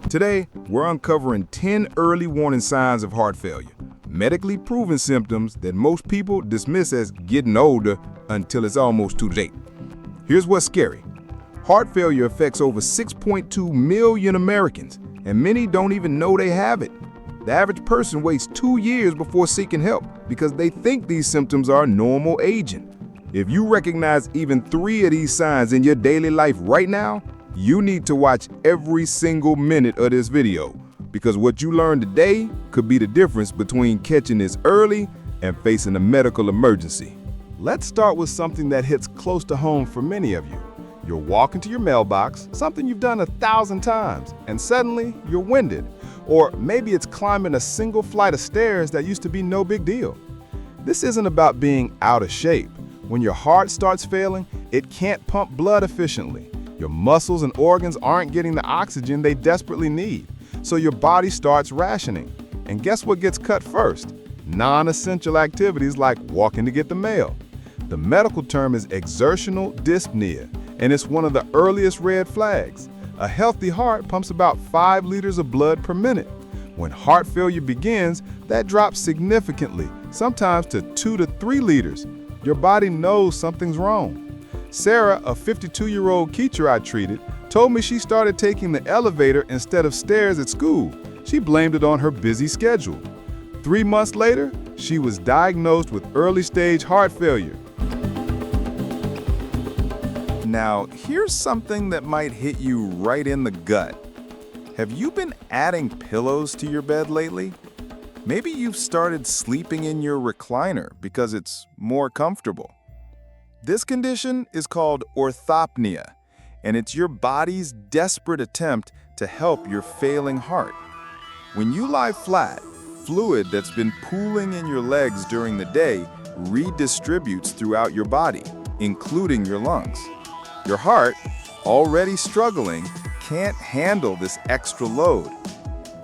Today, we're uncovering 10 early warning signs of heart failure, medically proven symptoms that most people dismiss as getting older until it's almost too late. Here's what's scary. Heart failure affects over 6.2 million Americans, and many don't even know they have it. The average person waits 2 years before seeking help because they think these symptoms are normal aging. If you recognize even 3 of these signs in your daily life right now, you need to watch every single minute of this video, because what you learn today could be the difference between catching this early and facing a medical emergency. Let's start with something that hits close to home for many of you. You're walking to your mailbox, something you've done 1,000 times, and suddenly you're winded. Or maybe it's climbing a single flight of stairs that used to be no big deal. This isn't about being out of shape. When your heart starts failing, it can't pump blood efficiently. Your muscles and organs aren't getting the oxygen they desperately need, so your body starts rationing. And guess what gets cut first? Non-essential activities like walking to get the mail. The medical term is exertional dyspnea, and it's one of the earliest red flags. A healthy heart pumps about 5 liters of blood per minute. When heart failure begins, that drops significantly, sometimes to 2 to 3 liters. Your body knows something's wrong. Sarah, a 52-year-old teacher I treated, told me she started taking the elevator instead of stairs at school. She blamed it on her busy schedule. 3 months later, she was diagnosed with early-stage heart failure. Now, here's something that might hit you right in the gut. Have you been adding pillows to your bed lately? Maybe you've started sleeping in your recliner because it's more comfortable. This condition is called orthopnea, and it's your body's desperate attempt to help your failing heart. When you lie flat, fluid that's been pooling in your legs during the day redistributes throughout your body, including your lungs. Your heart, already struggling, can't handle this extra load.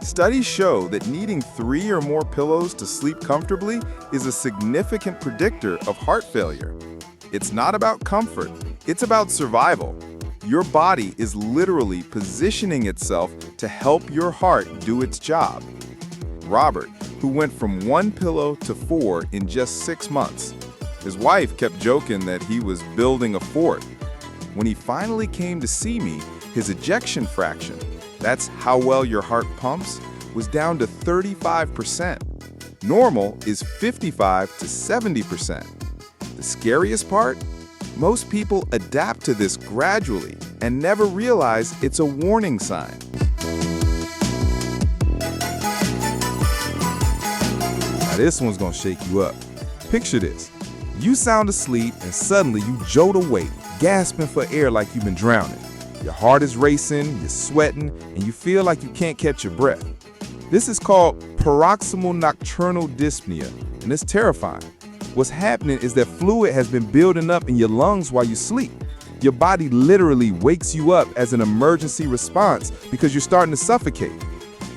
Studies show that needing 3 or more pillows to sleep comfortably is a significant predictor of heart failure. It's not about comfort, it's about survival. Your body is literally positioning itself to help your heart do its job. Robert, who went from 1 pillow to 4 in just 6 months. His wife kept joking that he was building a fort. When he finally came to see me, his ejection fraction, that's how well your heart pumps, was down to 35%. Normal is 55 to 70%. The scariest part? Most people adapt to this gradually and never realize it's a warning sign. Now this one's gonna shake you up. Picture this. You sound asleep and suddenly you jolt awake, gasping for air like you've been drowning. Your heart is racing, you're sweating, and you feel like you can't catch your breath. This is called paroxysmal nocturnal dyspnea, and it's terrifying. What's happening is that fluid has been building up in your lungs while you sleep. Your body literally wakes you up as an emergency response because you're starting to suffocate.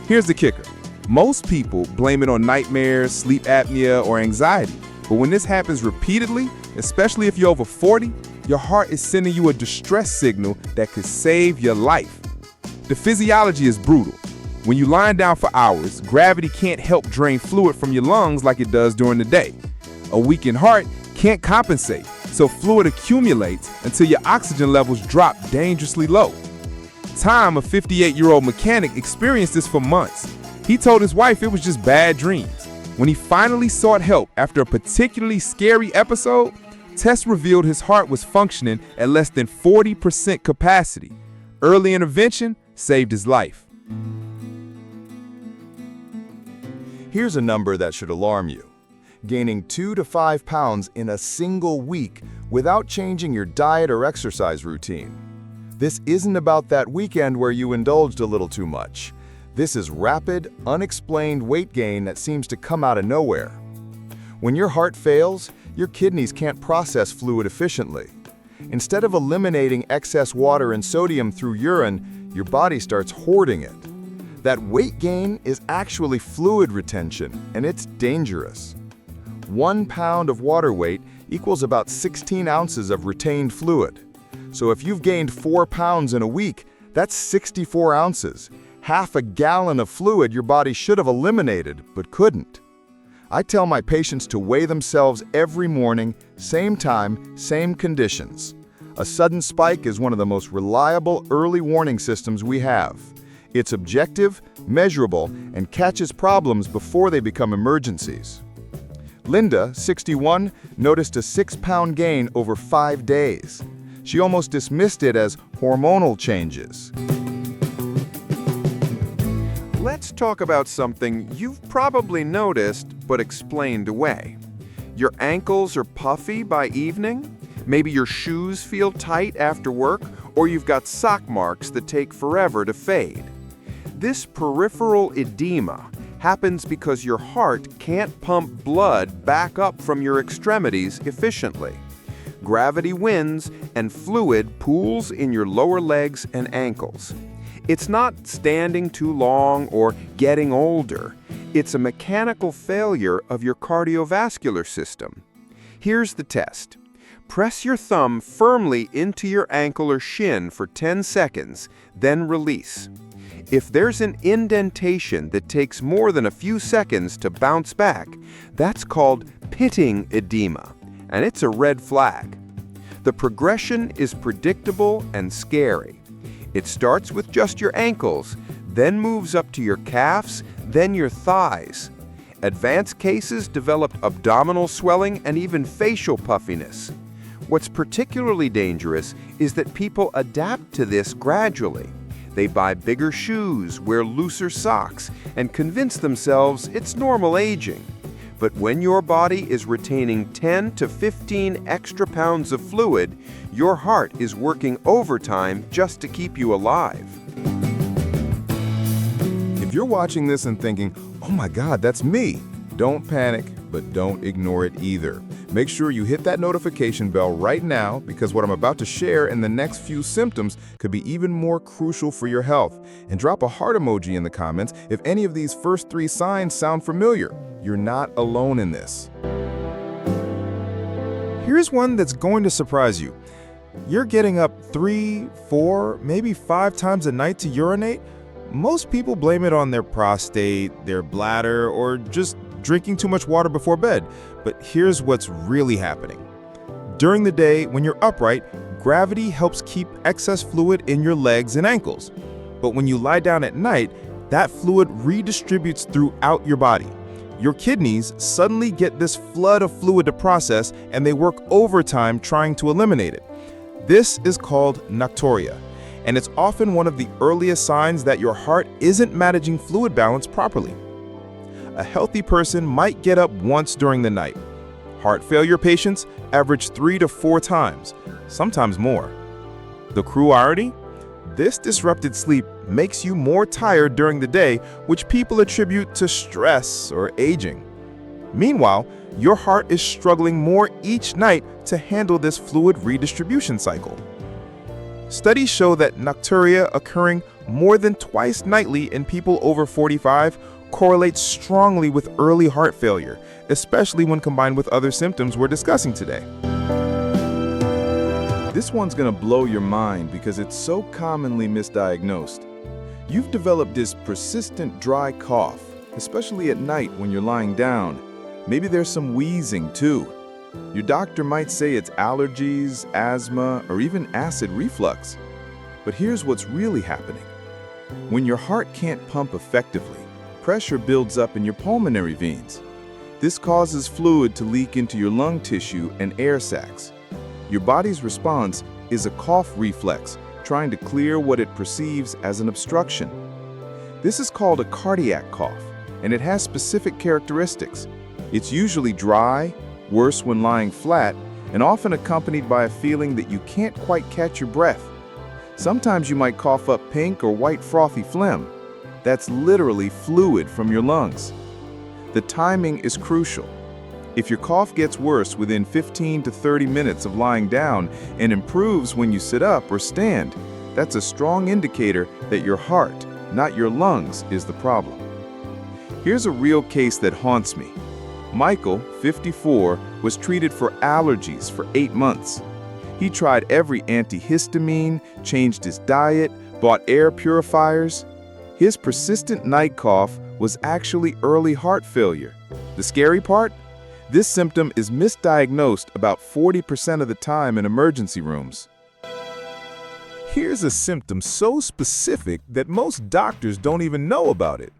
Here's the kicker. Most people blame it on nightmares, sleep apnea, or anxiety. But when this happens repeatedly, especially if you're over 40, your heart is sending you a distress signal that could save your life. The physiology is brutal. When you're lying down for hours, gravity can't help drain fluid from your lungs like it does during the day. A weakened heart can't compensate, so fluid accumulates until your oxygen levels drop dangerously low. Tom, a 58-year-old mechanic, experienced this for months. He told his wife it was just bad dreams. When he finally sought help after a particularly scary episode, tests revealed his heart was functioning at less than 40% capacity. Early intervention saved his life. Here's a number that should alarm you. Gaining 2 to 5 pounds in a single week without changing your diet or exercise routine. This isn't about that weekend where you indulged a little too much. This is rapid, unexplained weight gain that seems to come out of nowhere. When your heart fails, your kidneys can't process fluid efficiently. Instead of eliminating excess water and sodium through urine, your body starts hoarding it. That weight gain is actually fluid retention, and it's dangerous. 1 pound of water weight equals about 16 ounces of retained fluid. So if you've gained 4 pounds in a week, that's 64 ounces, half a gallon of fluid your body should have eliminated, but couldn't. I tell my patients to weigh themselves every morning, same time, same conditions. A sudden spike is one of the most reliable early warning systems we have. It's objective, measurable, and catches problems before they become emergencies. Linda, 61, noticed a 6-pound gain over 5 days. She almost dismissed it as hormonal changes. Let's talk about something you've probably noticed but explained away. Your ankles are puffy by evening? Maybe your shoes feel tight after work, or you've got sock marks that take forever to fade. This peripheral edema happens because your heart can't pump blood back up from your extremities efficiently. Gravity wins and fluid pools in your lower legs and ankles. It's not standing too long or getting older. It's a mechanical failure of your cardiovascular system. Here's the test. Press your thumb firmly into your ankle or shin for 10 seconds, then release. If there's an indentation that takes more than a few seconds to bounce back, that's called pitting edema, and it's a red flag. The progression is predictable and scary. It starts with just your ankles, then moves up to your calves, then your thighs. Advanced cases developed abdominal swelling and even facial puffiness. What's particularly dangerous is that people adapt to this gradually. They buy bigger shoes, wear looser socks, and convince themselves it's normal aging. But when your body is retaining 10 to 15 extra pounds of fluid, your heart is working overtime just to keep you alive. If you're watching this and thinking, "Oh my God, that's me," don't panic, but don't ignore it either. Make sure you hit that notification bell right now, because what I'm about to share in the next few symptoms could be even more crucial for your health. And drop a heart emoji in the comments if any of these first 3 signs sound familiar. You're not alone in this. Here's one that's going to surprise you. You're getting up 3, 4, maybe 5 times a night to urinate. Most people blame it on their prostate, their bladder, or just drinking too much water before bed. But here's what's really happening. During the day, when you're upright, gravity helps keep excess fluid in your legs and ankles. But when you lie down at night, that fluid redistributes throughout your body. Your kidneys suddenly get this flood of fluid to process, and they work overtime trying to eliminate it. This is called nocturia, and it's often one of the earliest signs that your heart isn't managing fluid balance properly. A healthy person might get up once during the night. Heart failure patients average 3 to 4 times, sometimes more. The cruel irony? This disrupted sleep makes you more tired during the day, which people attribute to stress or aging. Meanwhile, your heart is struggling more each night to handle this fluid redistribution cycle. Studies show that nocturia occurring more than twice nightly in people over 45 correlates strongly with early heart failure, especially when combined with other symptoms we're discussing today. This one's gonna blow your mind because it's so commonly misdiagnosed. You've developed this persistent dry cough, especially at night when you're lying down. Maybe there's some wheezing too. Your doctor might say it's allergies, asthma, or even acid reflux. But here's what's really happening. When your heart can't pump effectively, pressure builds up in your pulmonary veins. This causes fluid to leak into your lung tissue and air sacs. Your body's response is a cough reflex, trying to clear what it perceives as an obstruction. This is called a cardiac cough, and it has specific characteristics. It's usually dry, worse when lying flat, and often accompanied by a feeling that you can't quite catch your breath. Sometimes you might cough up pink or white frothy phlegm. That's literally fluid from your lungs. The timing is crucial. If your cough gets worse within 15 to 30 minutes of lying down and improves when you sit up or stand, that's a strong indicator that your heart, not your lungs, is the problem. Here's a real case that haunts me. Michael, 54, was treated for allergies for 8 months. He tried every antihistamine, changed his diet, bought air purifiers. His persistent night cough was actually early heart failure. The scary part? This symptom is misdiagnosed about 40% of the time in emergency rooms. Here's a symptom so specific that most doctors don't even know about it,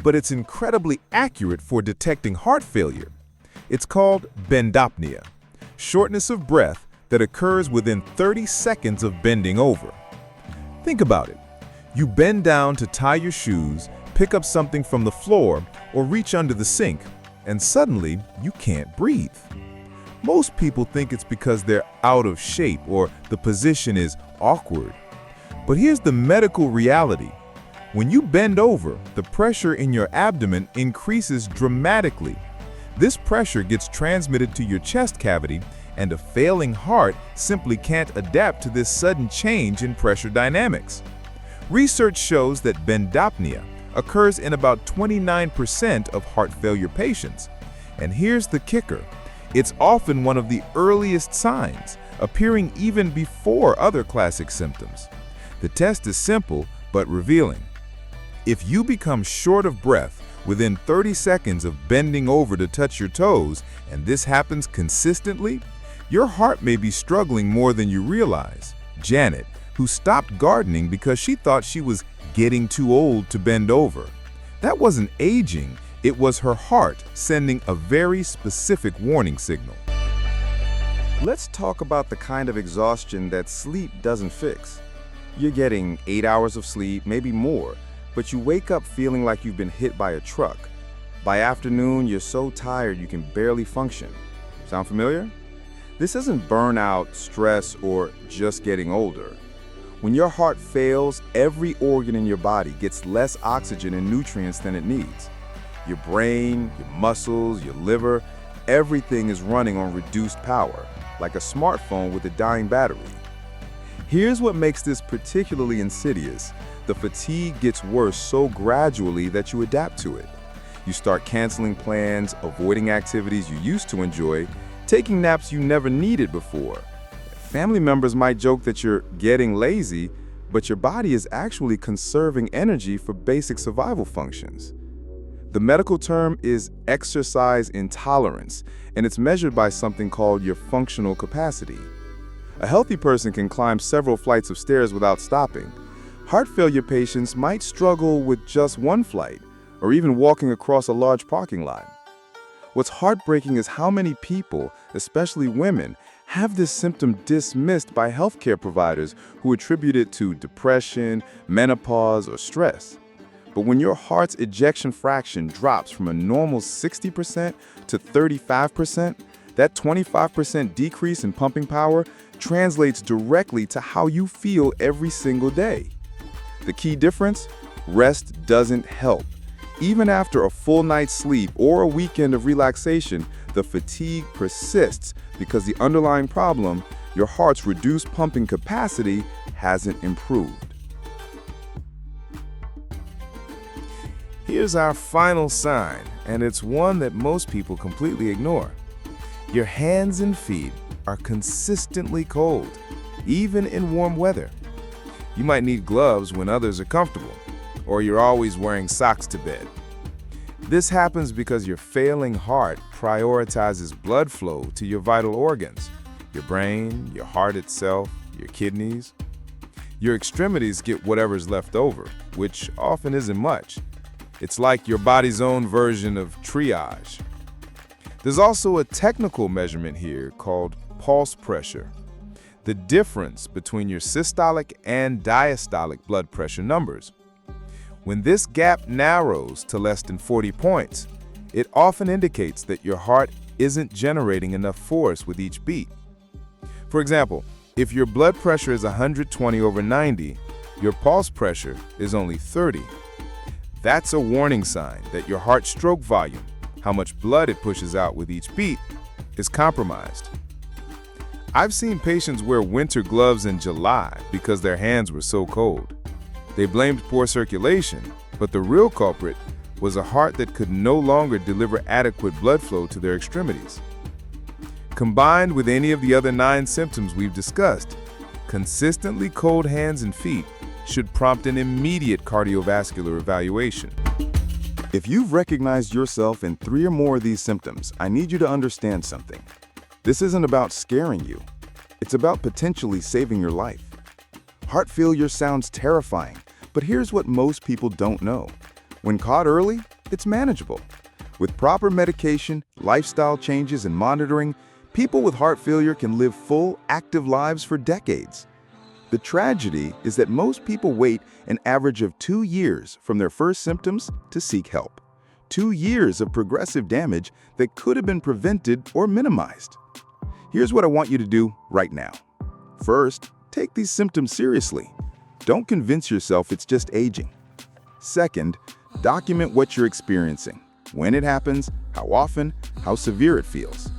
but it's incredibly accurate for detecting heart failure. It's called bendopnea, shortness of breath that occurs within 30 seconds of bending over. Think about it. You bend down to tie your shoes, pick up something from the floor, or reach under the sink, and suddenly you can't breathe. Most people think it's because they're out of shape or the position is awkward. But here's the medical reality. When you bend over, the pressure in your abdomen increases dramatically. This pressure gets transmitted to your chest cavity, and a failing heart simply can't adapt to this sudden change in pressure dynamics. Research shows that bendopnea occurs in about 29% of heart failure patients. And here's the kicker. It's often one of the earliest signs, appearing even before other classic symptoms. The test is simple but revealing. If you become short of breath within 30 seconds of bending over to touch your toes, and this happens consistently, your heart may be struggling more than you realize. Janet, who stopped gardening because she thought she was getting too old to bend over. That wasn't aging, it was her heart sending a very specific warning signal. Let's talk about the kind of exhaustion that sleep doesn't fix. You're getting 8 hours of sleep, maybe more, but you wake up feeling like you've been hit by a truck. By afternoon, you're so tired you can barely function. Sound familiar? This isn't burnout, stress, or just getting older. When your heart fails, every organ in your body gets less oxygen and nutrients than it needs. Your brain, your muscles, your liver, everything is running on reduced power, like a smartphone with a dying battery. Here's what makes this particularly insidious. The fatigue gets worse so gradually that you adapt to it. You start canceling plans, avoiding activities you used to enjoy, taking naps you never needed before. Family members might joke that you're getting lazy, but your body is actually conserving energy for basic survival functions. The medical term is exercise intolerance, and it's measured by something called your functional capacity. A healthy person can climb several flights of stairs without stopping. Heart failure patients might struggle with just one flight, or even walking across a large parking lot. What's heartbreaking is how many people, especially women, have this symptom dismissed by healthcare providers who attribute it to depression, menopause, or stress. But when your heart's ejection fraction drops from a normal 60% to 35%, that 25% decrease in pumping power translates directly to how you feel every single day. The key difference? Rest doesn't help. Even after a full night's sleep or a weekend of relaxation, the fatigue persists because the underlying problem, your heart's reduced pumping capacity, hasn't improved. Here's our final sign, and it's one that most people completely ignore. Your hands and feet are consistently cold, even in warm weather. You might need gloves when others are comfortable, or you're always wearing socks to bed. This happens because your failing heart prioritizes blood flow to your vital organs, your brain, your heart itself, your kidneys. Your extremities get whatever's left over, which often isn't much. It's like your body's own version of triage. There's also a technical measurement here called pulse pressure, the difference between your systolic and diastolic blood pressure numbers. When this gap narrows to less than 40 points, it often indicates that your heart isn't generating enough force with each beat. For example, if your blood pressure is 120/90, your pulse pressure is only 30. That's a warning sign that your heart stroke volume, how much blood it pushes out with each beat, is compromised. I've seen patients wear winter gloves in July because their hands were so cold. They blamed poor circulation, but the real culprit was a heart that could no longer deliver adequate blood flow to their extremities. Combined with any of the other 9 symptoms we've discussed, consistently cold hands and feet should prompt an immediate cardiovascular evaluation. If you've recognized yourself in 3 or more of these symptoms, I need you to understand something. This isn't about scaring you. It's about potentially saving your life. Heart failure sounds terrifying, but here's what most people don't know. When caught early, it's manageable. With proper medication, lifestyle changes, and monitoring, people with heart failure can live full, active lives for decades. The tragedy is that most people wait an average of 2 years from their first symptoms to seek help. 2 years of progressive damage that could have been prevented or minimized. Here's what I want you to do right now. First, take these symptoms seriously. Don't convince yourself it's just aging. Second, document what you're experiencing, when it happens, how often, how severe it feels.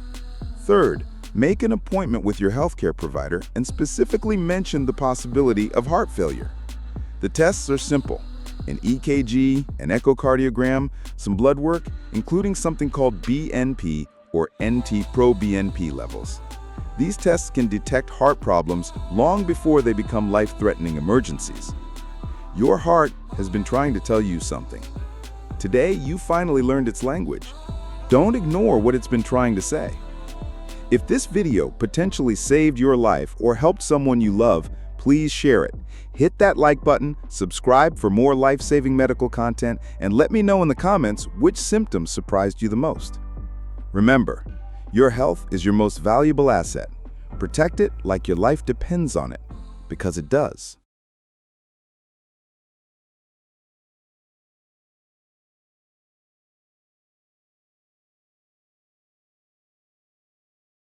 Third, make an appointment with your healthcare provider and specifically mention the possibility of heart failure. The tests are simple: an EKG, an echocardiogram, some blood work, including something called BNP or NT-proBNP levels. These tests can detect heart problems long before they become life-threatening emergencies. Your heart has been trying to tell you something. Today, you finally learned its language. Don't ignore what it's been trying to say. If this video potentially saved your life or helped someone you love, please share it. Hit that like button, subscribe for more life-saving medical content, and let me know in the comments which symptoms surprised you the most. Remember, your health is your most valuable asset. Protect it like your life depends on it, because it does.